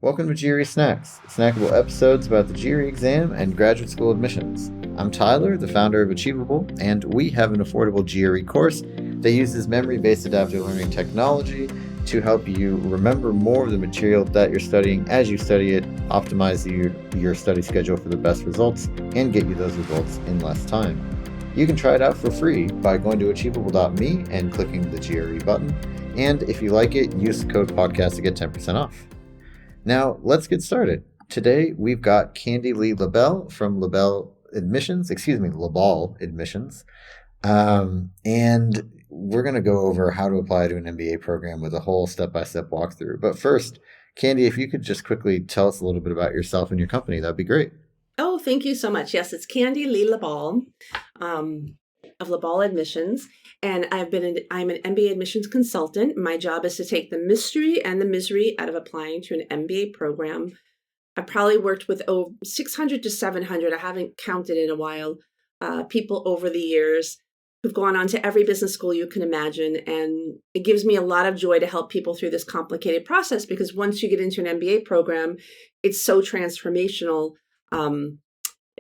Welcome to GRE Snacks, snackable episodes about the GRE exam and graduate school admissions. I'm Tyler, the founder of Achievable, and we have an affordable GRE course that uses memory-based adaptive learning technology to help you remember more of the material that you're studying as you study it, optimize your study schedule for the best results, and get you those results in less time. You can try it out for free by going to achievable.me and clicking the GRE button. And if you like it, use the code podcast to get 10% off. Now, let's get started. Today, we've got Candy Lee LaBalle from LaBalle Admissions, LaBalle Admissions. And we're going to go over how to apply to an MBA program with a whole step-by-step walkthrough. But first, Candy, if you could just quickly tell us a little bit about yourself and your company, that'd be great. Oh, thank you so much. Yes, it's Candy Lee LaBalle of LaBalle Admissions. And I'm an MBA admissions consultant. My job is to take the mystery and the misery out of applying to an MBA program. I've probably worked with over 600 to 700, I haven't counted in a while, people over the years who've gone on to every business school you can imagine. And it gives me a lot of joy to help people through this complicated process, because once you get into an MBA program, it's so transformational.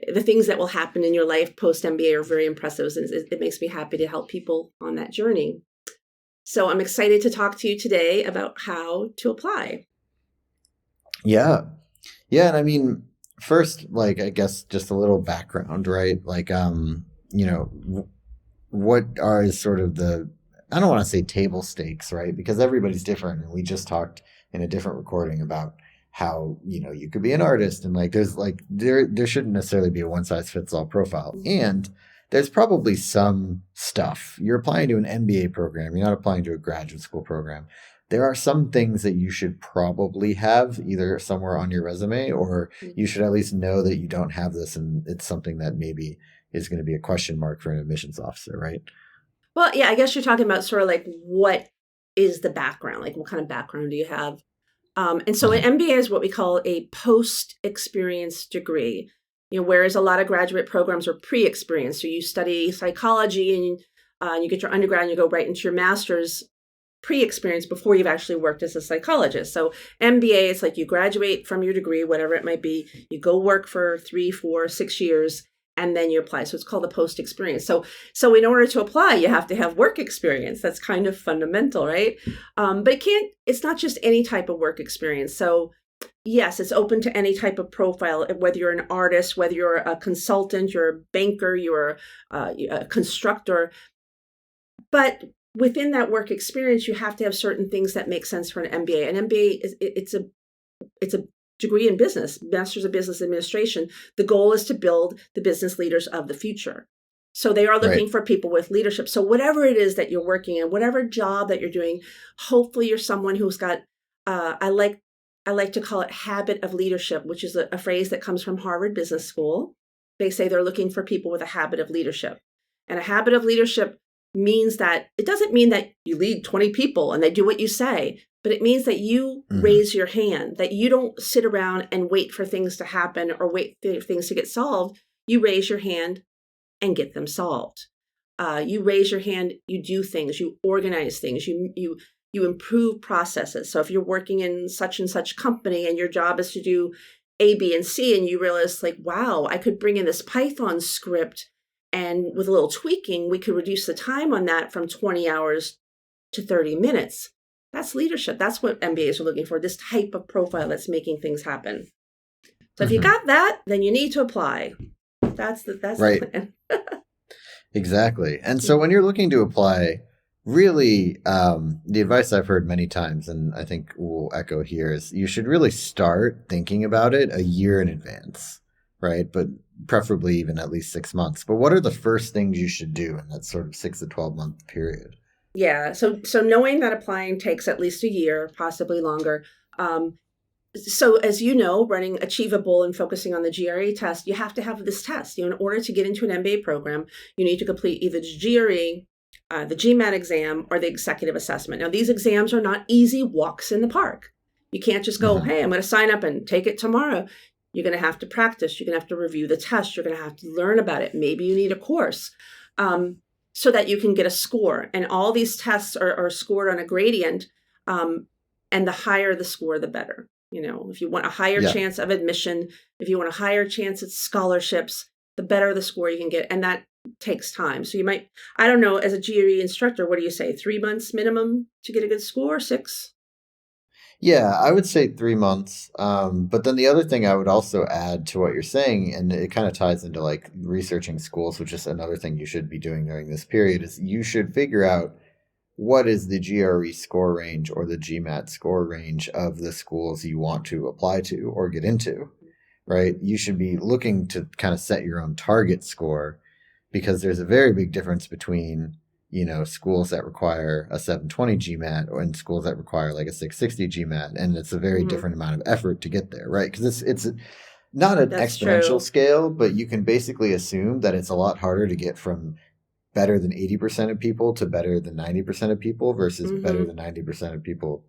The things that will happen in your life post MBA are very impressive, and it makes me happy to help people on that journey. So I'm excited to talk to you today about how to apply. Yeah. And I mean, first, I guess just a little background, right? What are sort of I don't want to say table stakes, right? Because everybody's different. And we just talked in a different recording about how, you could be an artist, and there shouldn't necessarily be a one size fits all profile. And there's probably some stuff. You're applying to an MBA program. You're not applying to a graduate school program. There are some things that you should probably have either somewhere on your resume, or you should at least know that you don't have this, and it's something that maybe is going to be a question mark for an admissions officer, right? Well, yeah, I guess you're talking about sort of what is the background? What kind of background do you have? And so an MBA is what we call a post-experience degree, whereas a lot of graduate programs are pre-experience. So you study psychology and you get your undergrad and you go right into your master's pre-experience before you've actually worked as a psychologist. So MBA, it's you graduate from your degree, whatever it might be, you go work for 3, 4, 6 years, and then you apply. So it's called the post experience. So in order to apply, you have to have work experience. That's kind of fundamental, right? But it's not just any type of work experience. So yes, it's open to any type of profile, whether you're an artist, whether you're a consultant, you're a banker, you're a constructor. But within that work experience, you have to have certain things that make sense for an MBA. An MBA it's a degree in business, Master's of Business Administration. The goal is to build the business leaders of the future. So they are looking for people with leadership. So whatever it is that you're working in, whatever job that you're doing, hopefully you're someone who's got, I like to call it habit of leadership, which is a phrase that comes from Harvard Business School. They say they're looking for people with a habit of leadership. And a habit of leadership means that it doesn't mean that you lead 20 people and they do what you say, but it means that you raise your hand, that you don't sit around and wait for things to happen or wait for things to get solved. You raise your hand and get them solved. You raise your hand, you do things, you organize things, you improve processes. So if you're working in such and such company and your job is to do A, B, and C, and you realize wow, I could bring in this Python script, and with a little tweaking, we could reduce the time on that from 20 hours to 30 minutes. That's leadership. That's what MBAs are looking for, this type of profile that's making things happen. So if you got that, then you need to apply. That's right. The plan. Exactly. And so when you're looking to apply, really, the advice I've heard many times, and I think we'll echo here, is you should really start thinking about it a year in advance, right? But preferably even at least 6 months. But what are the first things you should do in that sort of 6 to 12 month period? Yeah. So knowing that applying takes at least a year, possibly longer. So as you know, running Achievable and focusing on the GRE test, you have to have this test. In order to get into an MBA program, you need to complete either the GRE, the GMAT exam, or the executive assessment. Now, these exams are not easy walks in the park. You can't just go, hey, I'm going to sign up and take it tomorrow. You're going to have to practice. You're going to have to review the test. You're going to have to learn about it. Maybe you need a course. So that you can get a score. And all these tests are scored on a gradient, and the higher the score, the better. If you want a higher Yeah. chance of admission, if you want a higher chance at scholarships, the better the score you can get. And that takes time. So you might, I don't know, as a GRE instructor, what do you say? 3 months minimum to get a good score? 6? Yeah, I would say 3 months. But then the other thing I would also add to what you're saying, and it kind of ties into like researching schools, which is another thing you should be doing during this period, is you should figure out what is the GRE score range or the GMAT score range of the schools you want to apply to or get into, right? You should be looking to kind of set your own target score because there's a very big difference between schools that require a 720 GMAT and schools that require like a 660 GMAT, and it's a very different amount of effort to get there, right? Because it's not an That's exponential true. scale, but you can basically assume that it's a lot harder to get from better than 80% of people to better than 90% of people versus better Hmm. than 90% of people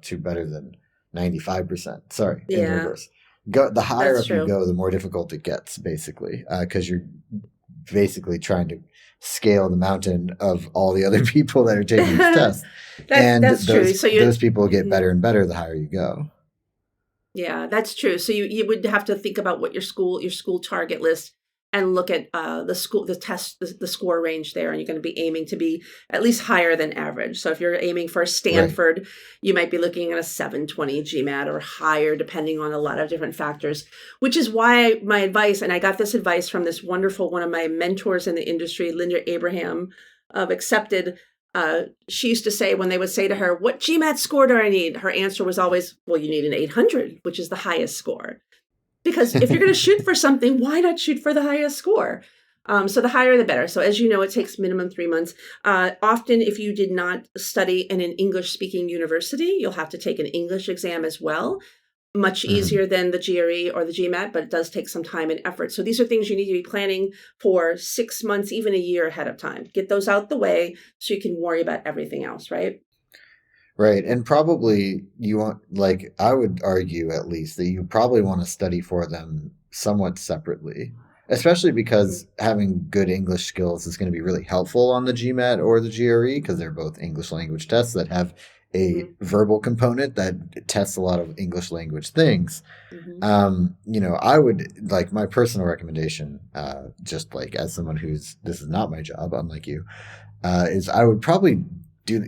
to better than 95%. Sorry, in Yeah, reverse. The higher that's up you true. go, the more difficult it gets, basically, because you're basically trying to scale the mountain of all the other people that are taking this test, and That's true. So those people get mhm. better and better the higher you go. Yeah, that's true. So you would have to think about what your school target list and look at the score range there, and you're going to be aiming to be at least higher than average. So if you're aiming for Right. Stanford, you might be looking at a 720 GMAT or higher, depending on a lot of different factors. Which is why my advice, and I got this advice from this wonderful one of my mentors in the industry, Linda Abraham of Accepted. She used to say when they would say to her, "What GMAT score do I need?" Her answer was always, "Well, you need an 800, which is the highest score." Because if you're going to shoot for something, why not shoot for the highest score? So the higher, the better. So as you know, it takes minimum 3 months. Often, if you did not study in an English-speaking university, you'll have to take an English exam as well. Much Mhm. easier than the GRE or the GMAT, but it does take some time and effort. So these are things you need to be planning for 6 months, even a year ahead of time. Get those out the way so you can worry about everything else, right? Right. And probably you want, like, I would argue at least that you probably want to study for them somewhat separately, especially Mhm. because having good English skills is going to be really helpful on the GMAT or the GRE because they're both English language tests that have a Mhm. verbal component that tests a lot of English language things. Mhm. I would like my personal recommendation, just like as someone this is not my job, unlike you, is I would probably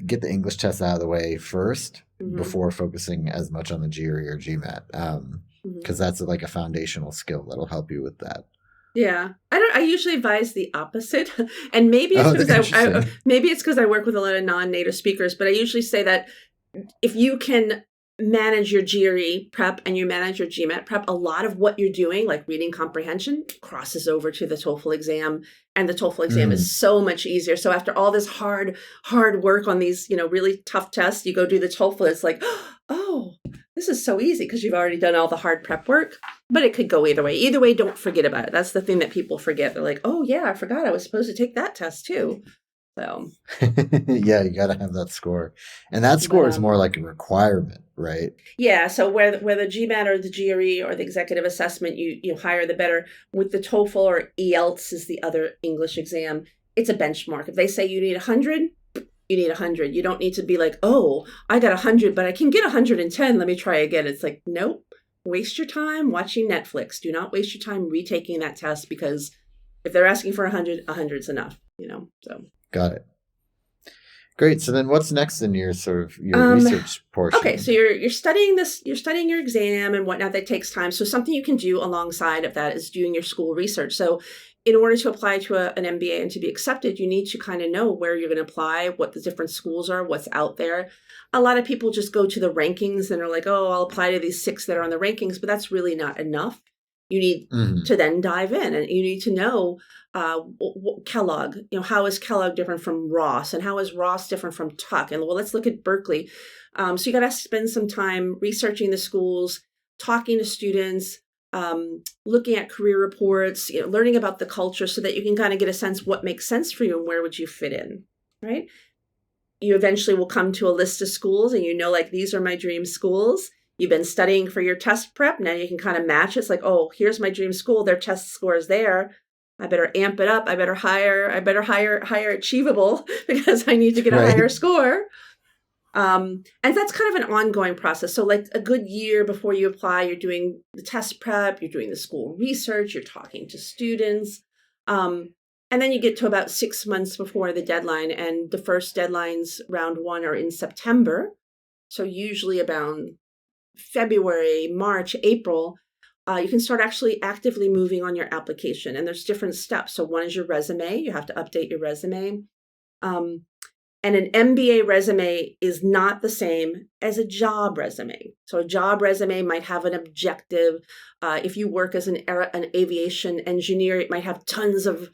get the English test out of the way first Mhm. before focusing as much on the GRE or GMAT, Mhm. because that's like a foundational skill that'll help you with that. Yeah. I usually advise the opposite. And maybe it's Oh, because that's interesting. maybe it's because I work with a lot of non-native speakers, but I usually say that if you can manage your GRE prep and you manage your GMAT prep, a lot of what you're doing, like reading comprehension, crosses over to the TOEFL exam. And the TOEFL exam is Mm, so much easier. So after all this hard work on these, really tough tests, you go do the TOEFL, it's like, oh, this is so easy because you've already done all the hard prep work. But it could go either way. Either way, don't forget about it. That's the thing that people forget. They're like, oh yeah, I forgot I was supposed to take that test too. So, yeah, you got to have that score, and that but score is more like a requirement, right? yeah, so where the GMAT or the GRE or the executive assessment, you higher the better. With the TOEFL or IELTS is the other English exam. It's a benchmark. If they say you need 100, you need 100. You don't need to be like, oh, I got 100, but I can get 110. Let me try again. It's like, nope. Waste your time watching Netflix. Do not waste your time retaking that test because if they're asking for 100, 100's enough. So Got it. Great. So then, what's next in your sort of your Um, research okay, so portion? you're studying this, you're studying your exam and whatnot. That takes time. So something you can do alongside of that is doing your school research. So in order to apply to an MBA and to be accepted, you need to kind of know where you're going to apply, what the different schools are, what's out there. A lot of people just go to the rankings and are like, oh, I'll apply to these 6 that are on the rankings, but that's really not enough. You need Hmm. to then dive in and you need to know Kellogg, how is Kellogg different from Ross and how is Ross different from Tuck? And well, let's look at Berkeley. So you got to spend some time researching the schools, talking to students, looking at career reports, learning about the culture so that you can kind of get a sense what makes sense for you and where would you fit in, right? You eventually will come to a list of schools and like these are my dream schools. You've been studying for your test prep. Now you can kind of match. It's like, oh, here's my dream school. Their test score is there. I better amp it up. I better hire higher achievable because I need to get a higher Right. score. And that's kind of an ongoing process. So like a good year before you apply, you're doing the test prep, you're doing the school research, you're talking to students. And then you get to about 6 months before the deadline, and the first deadlines round one are in September. So usually about February, March, April, you can start actually actively moving on your application. And there's different steps. So one is your resume. You have to update your resume. Um, and an MBA resume is not the same as a job resume. So a job resume might have an objective. If you work as an aviation engineer, it might have tons of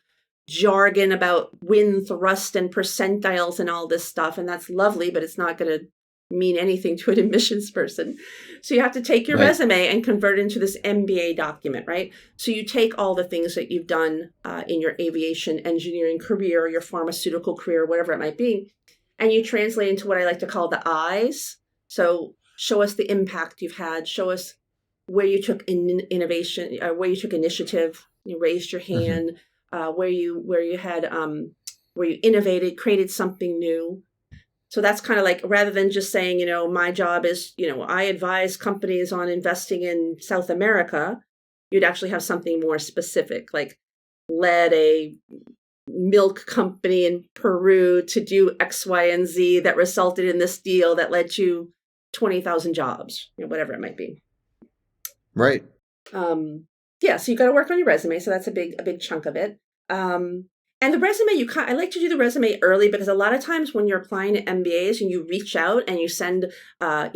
jargon about wind thrust and percentiles and all this stuff. And that's lovely, but it's not going to mean anything to an admissions person. So you have to take your resume and convert it into this MBA document, right? So you take all the things that you've done in your aviation engineering career, or your pharmaceutical career, whatever it might be, and you translate into what I like to call the I's. So show us the impact you've had. Show us where you took innovation, where you took initiative. You raised your hand. Where you innovated, created something new. So that's kind of like, rather than just saying, my job is, I advise companies on investing in South America, you'd actually have something more specific, like led a milk company in Peru to do X, Y, and Z that resulted in this deal that led to 20,000 jobs, whatever it might be. Right. Yeah, so you got to work on your resume. So that's a big chunk of it. And the resume, I like to do the resume early, because a lot of times when you're applying to MBAs and you reach out and you send, a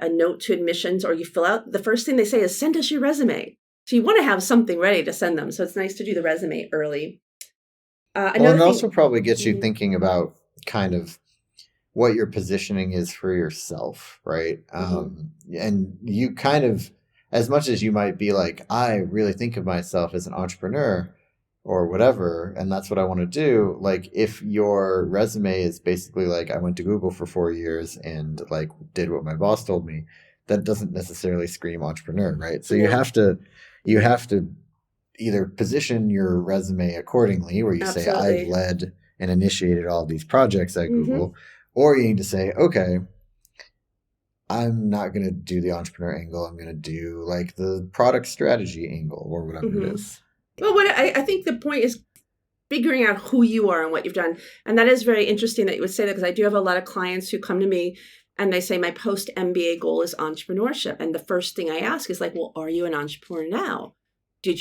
note to admissions, or you fill out, the first thing they say is, send us your resume. So you want to have something ready to send them. So it's nice to do the resume early. And it also probably gets you thinking about kind of what your positioning is for yourself, right? And you kind of, as much as you might be like, I really think of myself as an entrepreneur or whatever, and that's what I want to do. Like, if your resume is basically like, I went to Google for 4 years and like did what my boss told me, that doesn't necessarily scream entrepreneur, right? So you have to either position your resume accordingly, where you say, I've led and initiated all of these projects at Google, or you need to say, okay, I'm not going to do the entrepreneur angle. I'm going to do like the product strategy angle, or whatever it is. Well, I think the point is figuring out who you are and what you've done. And that is very interesting that you would say that, because I do have a lot of clients who come to me and they say, my post-MBA goal is entrepreneurship. And the first thing I ask is like, well, are you an entrepreneur now? Do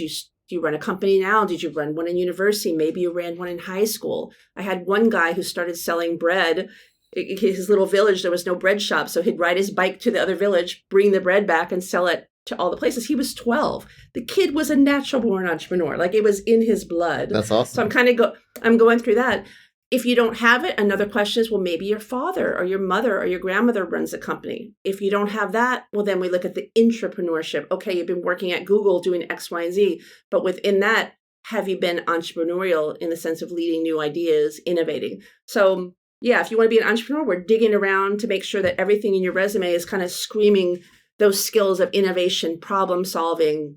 you run a company now? Did you run one in university? Maybe you ran one in high school. I had one guy who started selling bread. In his little village, there was no bread shop. So he'd ride his bike to the other village, bring the bread back, and sell it to all the places. He was 12. The kid was a natural born entrepreneur. Like, it was in his blood. That's awesome. So I'm going through that. If you don't have it, another question is, well, maybe your father or your mother or your grandmother runs a company. If you don't have that, well, then we look at the intrapreneurship. Okay, you've been working at Google doing X, Y, and Z, but within that, have you been entrepreneurial in the sense of leading new ideas, innovating? So yeah, if you want to be an entrepreneur, we're digging around to make sure that everything in your resume is kind of screaming those skills of innovation, problem solving,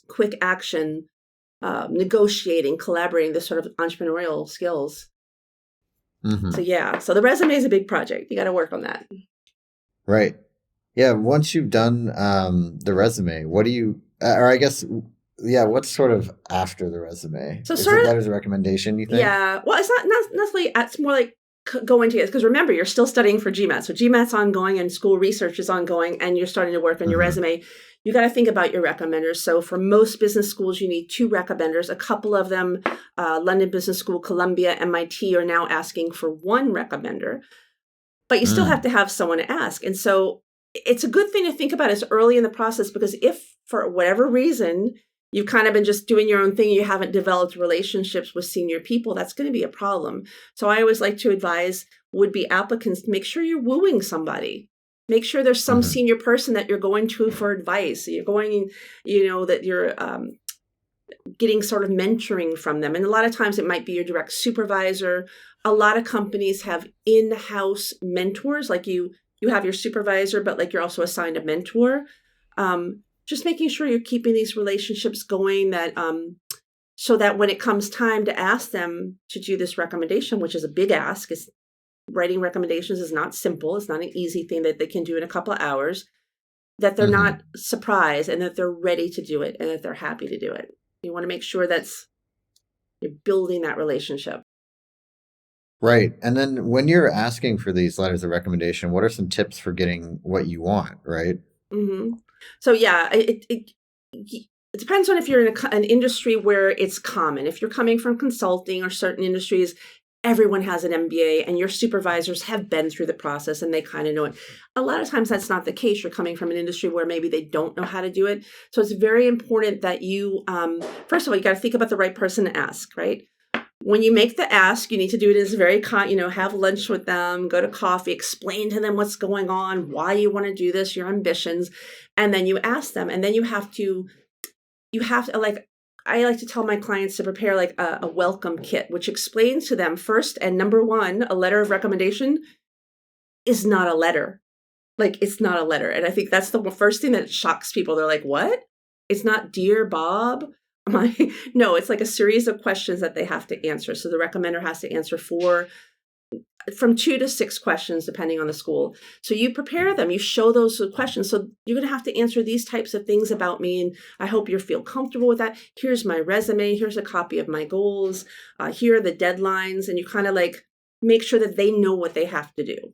quick action, negotiating, collaborating, this sort of entrepreneurial skills. So yeah, so the resume is a big project. You got to work on that. Right. Yeah. Once you've done the resume, what do you, or I guess, yeah, what's sort of after the resume? So is sort it of letters of recommendation, you think? Yeah. Well, it's not necessarily, it's more like go into it, because remember, you're still studying for GMAT. So GMAT's ongoing and school research is ongoing, and you're starting to work on your resume. You got to think about your recommenders. So for most business schools, you need 2 recommenders. A couple of them, London Business School, Columbia, MIT, are now asking for 1 recommender. But you still have to have someone to ask. And so it's a good thing to think about as early in the process, because if for whatever reason you've kind of been just doing your own thing, you haven't developed relationships with senior people, that's going to be a problem. So I always like to advise would-be applicants to make sure you're wooing somebody. Make sure there's some senior person that you're going to for advice. You're going, that you're getting sort of mentoring from them. And a lot of times it might be your direct supervisor. A lot of companies have in-house mentors, like you have your supervisor, but like you're also assigned a mentor. Just making sure you're keeping these relationships going, that so that when it comes time to ask them to do this recommendation, which is a big ask, writing recommendations is not simple. It's not an easy thing that they can do in a couple of hours, that they're Mm-hmm. not surprised and that they're ready to do it and that they're happy to do it. You want to make sure you're building that relationship. Right. And then when you're asking for these letters of recommendation, what are some tips for getting what you want, right? Mm-hmm. So yeah, it depends on if you're in an industry where it's common. If you're coming from consulting or certain industries, everyone has an MBA and your supervisors have been through the process and they kind of know it. A lot of times that's not the case. You're coming from an industry where maybe they don't know how to do it. So it's very important that you, first of all, you got to think about the right person to ask, right? When you make the ask, you need to do it as very, have lunch with them, go to coffee, explain to them what's going on, why you want to do this, your ambitions. And then you ask them, and then you have to like, I like to tell my clients to prepare like a welcome kit, which explains to them first, and number one, a letter of recommendation is not a letter. Like, it's not a letter. And I think that's the first thing that shocks people. They're like, what? It's not Dear Bob? No, it's like a series of questions that they have to answer. So the recommender has to answer from 2 to 6 questions, depending on the school. So you prepare them, you show those questions. So you're going to have to answer these types of things about me. And I hope you feel comfortable with that. Here's my resume. Here's a copy of my goals. Here are the deadlines. And you kind of like make sure that they know what they have to do,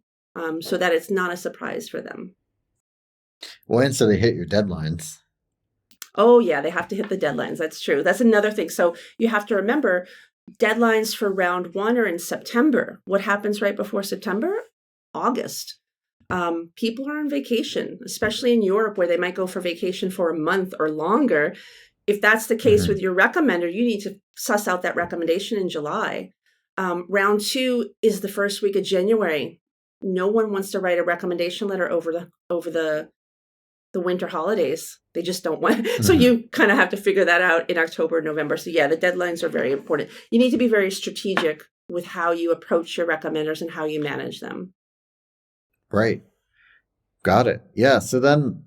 so that it's not a surprise for them. Well, and so they hit your deadlines. Oh, yeah, they have to hit the deadlines. That's true. That's another thing. So you have to remember, deadlines for round 1 are in September. What happens right before September? August. People are on vacation, especially in Europe, where they might go for vacation for a month or longer. If that's the case with your recommender, you need to suss out that recommendation in July. Round 2 is the first week of January. No one wants to write a recommendation letter over the winter holidays. They just don't want. So you kind of have to figure that out in October, November. So yeah, the deadlines are very important. You need to be very strategic with how you approach your recommenders and how you manage them. Right. Got it. Yeah. So then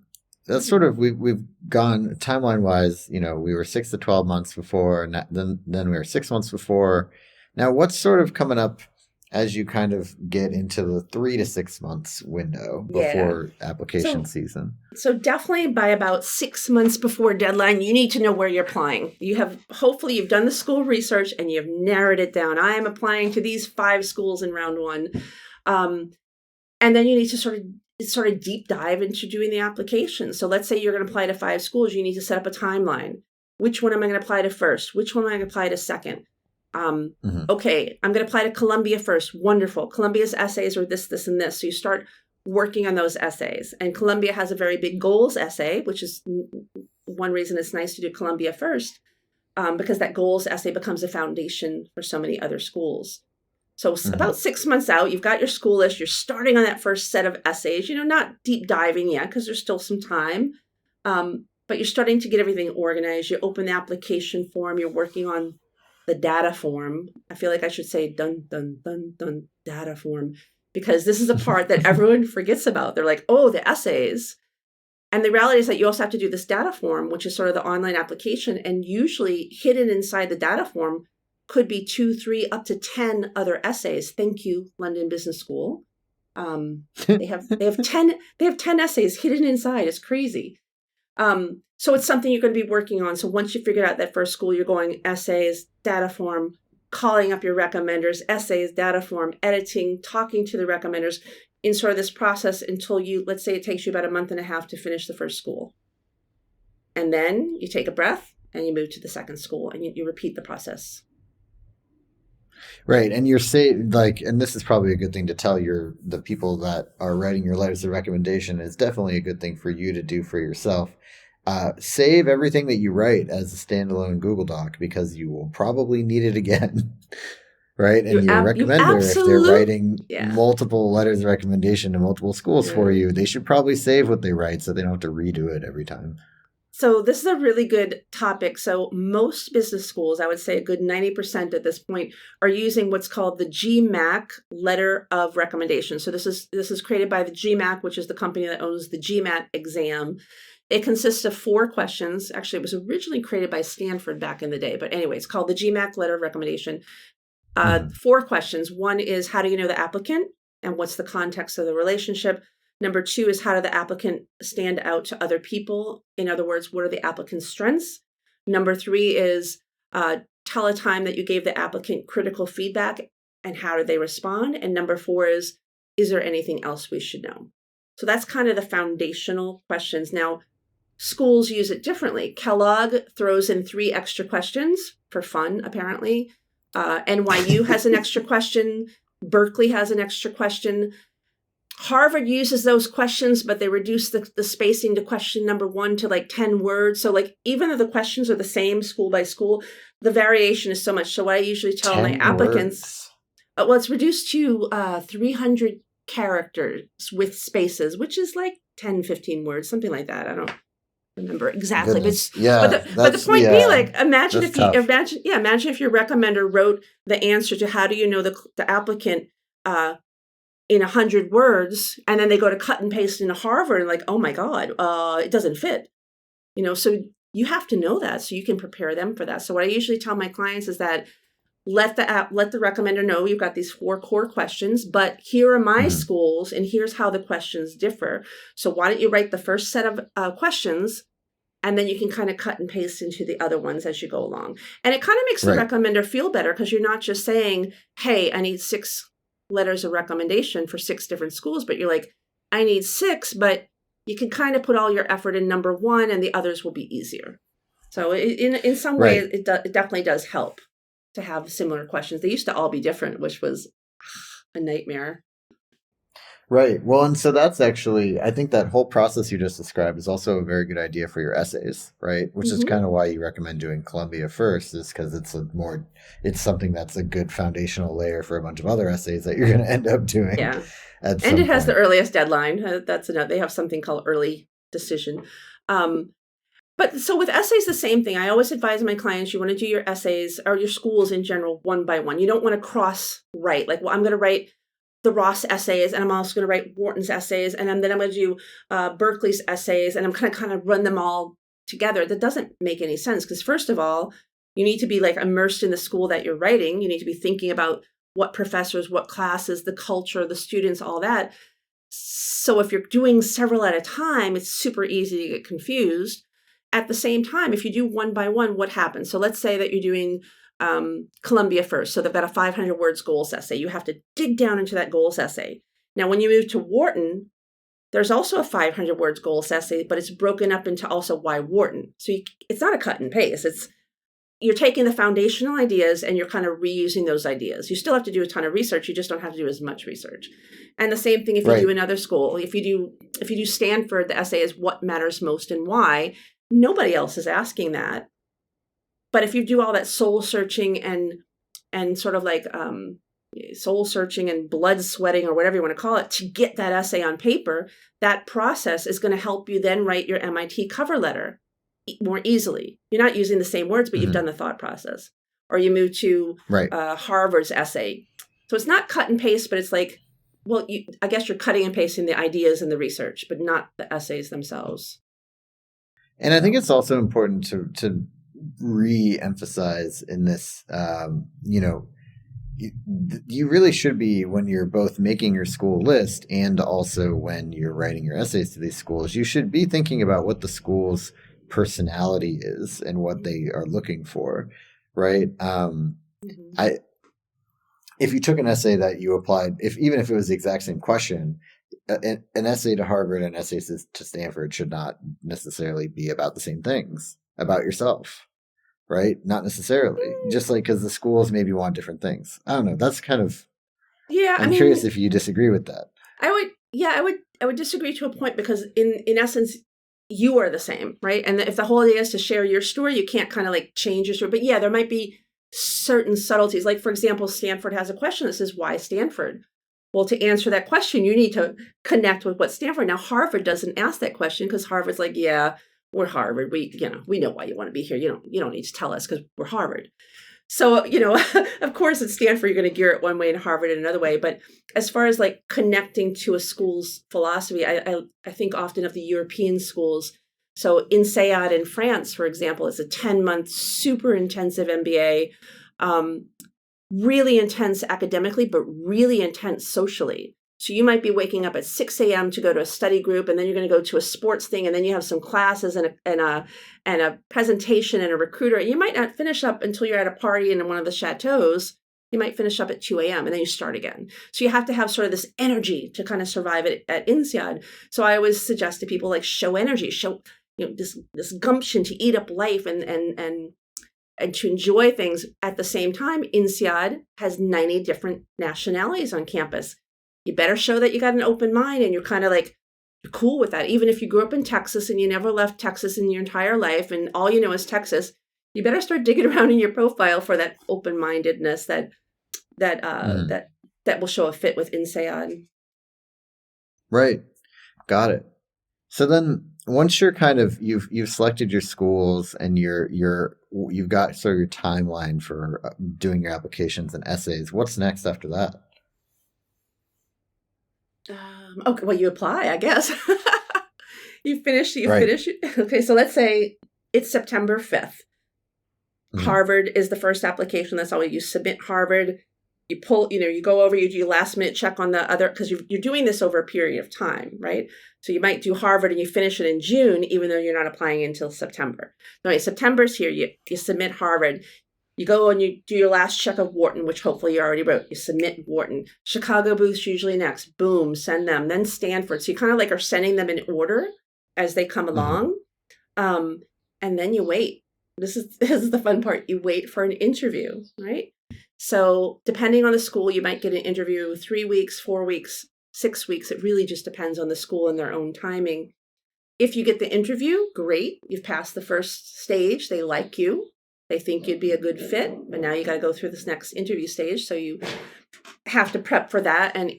that's sort of, we've gone timeline wise, we were 6 to 12 months before, and then we were 6 months before. Now what's sort of coming up as you kind of get into the 3 to 6 months window before application season? So definitely by about 6 months before deadline, you need to know where you're applying. Hopefully you've done the school research and you've narrowed it down. I am applying to these 5 schools in round 1. And then you need to sort of deep dive into doing the application. So let's say you're going to apply to 5 schools. You need to set up a timeline. Which one am I going to apply to first? Which one am I going to apply to second? Okay, I'm going to apply to Columbia first. Wonderful. Columbia's essays are this, this, and this. So you start working on those essays. And Columbia has a very big goals essay, which is one reason it's nice to do Columbia first, because that goals essay becomes a foundation for so many other schools. So about 6 months out, you've got your school list. You're starting on that first set of essays, not deep diving yet because there's still some time. But you're starting to get everything organized. You open the application form. You're working on the data form. I feel like I should say dun, dun, dun, dun, data form, because this is a part that everyone forgets about. They're like, oh, the essays. And the reality is that you also have to do this data form, which is sort of the online application. And usually hidden inside the data form could be 2, 3, up to 10 other essays. Thank you, London Business School. They have 10 essays hidden inside. It's crazy. So it's something you're going to be working on. So once you figure out that first school, you're going essays, data form, calling up your recommenders, essays, data form, editing, talking to the recommenders in sort of this process until let's say it takes you about a month and a half to finish the first school. And then you take a breath and you move to the second school and you repeat the process. Right. And you're saying, and this is probably a good thing to tell the people that are writing your letters of recommendation. It's definitely a good thing for you to do for yourself. Save everything that you write as a standalone Google Doc, because you will probably need it again. Right. And your recommender, if they're writing multiple letters of recommendation to multiple schools for you, they should probably save what they write so they don't have to redo it every time. So this is a really good topic. So most business schools, I would say a good 90% at this point, are using what's called the GMAC letter of recommendation. So this is created by the GMAC, which is the company that owns the GMAT exam. It consists of 4 questions. Actually, it was originally created by Stanford back in the day. But anyway, it's called the GMAC letter of recommendation. 4 questions. One is, how do you know the applicant and what's the context of the relationship? Number 2 is, how did the applicant stand out to other people? In other words, what are the applicant's strengths? Number 3 is, tell a time that you gave the applicant critical feedback and how did they respond? And number 4 is there anything else we should know? So that's kind of the foundational questions. Now, schools use it differently. Kellogg throws in 3 extra questions for fun, apparently. NYU has an extra question. Berkeley has an extra question. Harvard uses those questions, but they reduce the spacing to question number 1 to like 10 words. So like, even though the questions are the same school by school, the variation is so much. So what I usually tell my applicants, well, it's reduced to 300 characters with spaces, which is like 10, 15 words, something like that. I don't remember exactly. But the point being, like, imagine if your recommender wrote the answer to how do you know the applicant in 100 words, and then they go to cut and paste into Harvard and like, oh my God, it doesn't fit. So you have to know that so you can prepare them for that. So what I usually tell my clients is that let the recommender know you've got these 4 core questions, but here are my schools and here's how the questions differ. So why don't you write the first set of questions, and then you can kind of cut and paste into the other ones as you go along. And it kind of makes the recommender feel better, because you're not just saying, hey, I need 6 letters of recommendation for 6 different schools, but you're like, I need 6, but you can kind of put all your effort in number 1 and the others will be easier. So in some way, it definitely does help to have similar questions. They used to all be different, which was a nightmare. Right. Well, and so that's actually, I think that whole process you just described is also a very good idea for your essays, right? Which is kind of why you recommend doing Columbia first, is because it's something that's a good foundational layer for a bunch of other essays that you're going to end up doing. Yeah. And it has the earliest deadline. That's enough. They have something called early decision. But so with essays, the same thing. I always advise my clients, you want to do your essays or your schools in general, one by one. You don't want to cross write. Like, well, I'm going to write the Ross essays, and I'm also going to write Wharton's essays, and then I'm going to do Berkeley's essays, and I'm going to kind of run them all together. That doesn't make any sense, because first of all, you need to be like immersed in the school that you're writing. You need to be thinking about what professors, what classes, the culture, the students, all that. So if you're doing several at a time, it's super easy to get confused. At the same time, if you do one by one, what happens? So let's say that you're doing Columbia first. So they've got a 500 words goals essay. You have to dig down into that goals essay. Now, when you move to Wharton, there's also a 500 words goals essay, but it's broken up into also why Wharton. So it's not a cut and paste. You're taking the foundational ideas and you're kind of reusing those ideas. You still have to do a ton of research. You just don't have to do as much research. And the same thing if you do another school. If you do Stanford, the essay is what matters most and why. Nobody else is asking that. But if you do all that soul searching and sort of like soul searching and blood sweating or whatever you want to call it to get that essay on paper, that process is going to help you then write your MIT cover letter more easily. You're not using the same words, but you've done the thought process. Or you move to Harvard's essay. So it's not cut and paste, but it's like, well, I guess you're cutting and pasting the ideas and the research, but not the essays themselves. And I think it's also important to re-emphasize in this, you really should be, when you're both making your school list and also when you're writing your essays to these schools, you should be thinking about what the school's personality is and what they are looking for, right? If you took an essay that you applied, even if it was the exact same question, an essay to Harvard and essays to Stanford should not necessarily be about the same things about yourself, right? Not necessarily. Just like, because the schools maybe want different things. I don't know. That's kind of, I'm curious if you disagree with that. I would disagree to a point, because in essence, you are the same, right? And if the whole idea is to share your story, you can't kind of like change your story. But yeah, there might be certain subtleties. Like, for example, Stanford has a question that says, why Stanford? Well, to answer that question, you need to connect with what Stanford. Now, Harvard doesn't ask that question, because Harvard's like, yeah, we're Harvard. We know why you want to be here. You don't need to tell us, because we're Harvard. So, of course, at Stanford, you're going to gear it one way and Harvard in another way. But as far as like connecting to a school's philosophy, I think often of the European schools. So INSEAD in France, for example, is a 10-month super intensive MBA. really intense academically, but really intense socially. So you might be waking up at 6 a.m. to go to a study group, and then you're going to go to a sports thing, and then you have some classes and a presentation and a recruiter. You might not finish up until you're at a party in one of the chateaus. You might finish up at 2 a.m. and then you start again. So you have to have sort of this energy to kind of survive at INSEAD. So I always suggest to people, like, show energy, show, this gumption to eat up life and to enjoy things. At the same time, INSEAD has 90 different nationalities on campus. You better show that you got an open mind and you're kind of like, you're cool with that. Even if you grew up in Texas and you never left Texas in your entire life and all you know is Texas, you better start digging around in your profile for that open-mindedness that will show a fit with INSEAD. Right. Got it. So then once you're kind of, you've selected your schools and you've got sort of your timeline for doing your applications and essays, what's next after that? Okay, well, you apply, I guess. You finish. Okay, so let's say it's September 5th. Mm-hmm. Harvard is the first application. That's all. You submit Harvard. You pull, you go over, you do your last minute check on the other, because you're doing this over a period of time, right? So you might do Harvard and you finish it in June, even though you're not applying until September. Anyway, September's here. You submit Harvard. You go and you do your last check of Wharton, which hopefully you already wrote. You submit Wharton. Chicago Booth's usually next. Boom, send them. Then Stanford. So you kind of like are sending them in order as they come along. And then you wait. This is the fun part. You wait for an interview, right? So depending on the school, you might get an interview 3 weeks, 4 weeks, 6 weeks. It really just depends on the school and their own timing. If you get the interview, great. You've passed the first stage. They like you. They think you'd be a good fit, but now you got to go through this next interview stage. So you have to prep for that. And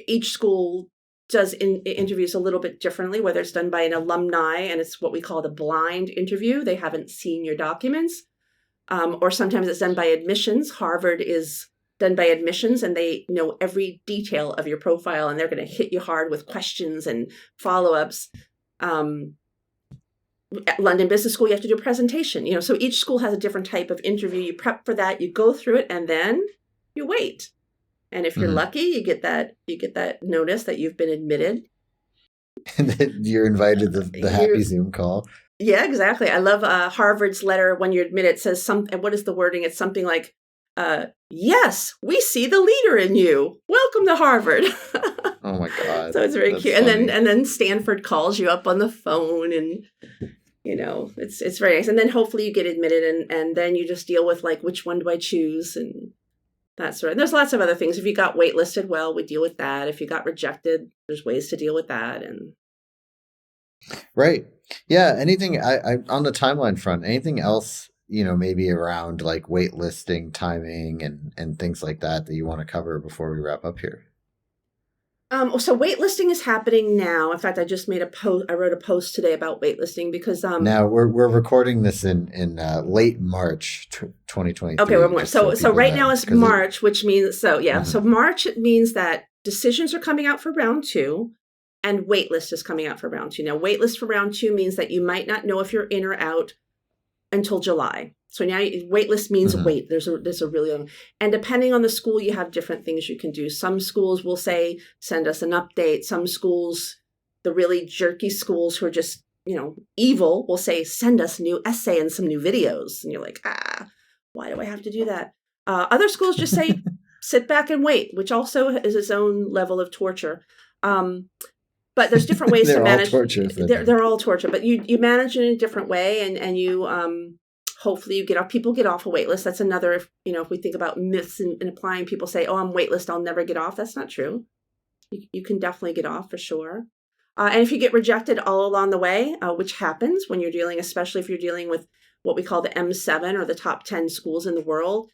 each school does interviews a little bit differently, whether it's done by an alumni and it's what we call the blind interview. They haven't seen your documents. Or sometimes it's done by admissions. Harvard is done by admissions and they know every detail of your profile and they're going to hit you hard with questions and follow-ups. At London Business School, you have to do a presentation, so each school has a different type of interview. You prep for that, you go through it, and then you wait. And if you're lucky, you get that notice that you've been admitted. And then you're invited to the happy Zoom call. Yeah, exactly. I love Harvard's letter when you're admitted. It says something. What is the wording? It's something like, yes, we see the leader in you. Welcome to Harvard. Oh my God. So it's very cute. Funny. And then Stanford calls you up on the phone and it's very nice. And then hopefully you get admitted and then you just deal with like, which one do I choose? And that sort of, there's lots of other things. If you got waitlisted, well, we deal with that. If you got rejected, there's ways to deal with that. And right. Yeah. Anything I on the timeline front, anything else, maybe around like waitlisting, timing and things like that you want to cover before we wrap up here? So waitlisting is happening now. In fact, I just made a post. I wrote a post today about waitlisting because now we're recording this in late March 2023. Okay, we're March. So right now is March, which means So March, it means that decisions are coming out for round 2, and waitlist is coming out for round 2. Now, waitlist for round 2 means that you might not know if you're in or out until July. So now waitlist means wait. There's a really long, and depending on the school, you have different things you can do. Some schools will say, send us an update. Some schools, the really jerky schools who are just, evil, will say, send us a new essay and some new videos. And you're like, why do I have to do that? Other schools just say, sit back and wait, which also is its own level of torture. But there's different ways to manage. They're all torture, but you manage it in a different way and you, hopefully you get off. People get off a wait list. That's another, if we think about myths and applying, people say, oh, I'm waitlist, I'll never get off. That's not true. You can definitely get off for sure. And if you get rejected all along the way, which happens when you're dealing, especially if you're dealing with what we call the M7 or the top 10 schools in the world,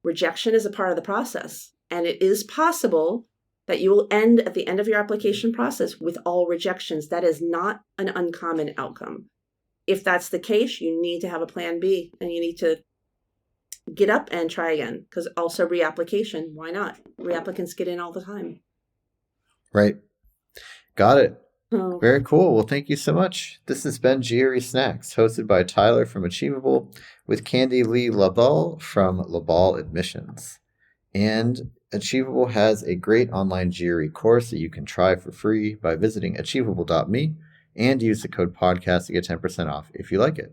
rejection is a part of the process. And it is possible that you will end at the end of your application process with all rejections. That is not an uncommon outcome. If that's the case, you need to have a plan B and you need to get up and try again, because also reapplication. Why not? Reapplicants get in all the time. Right. Got it. Oh. Very cool. Well, thank you so much. This has been GRE Snacks, hosted by Tyler from Achievable with Candy Lee LaBalle from LaBalle Admissions. And Achievable has a great online GRE course that you can try for free by visiting achievable.me and use the code podcast to get 10% off if you like it.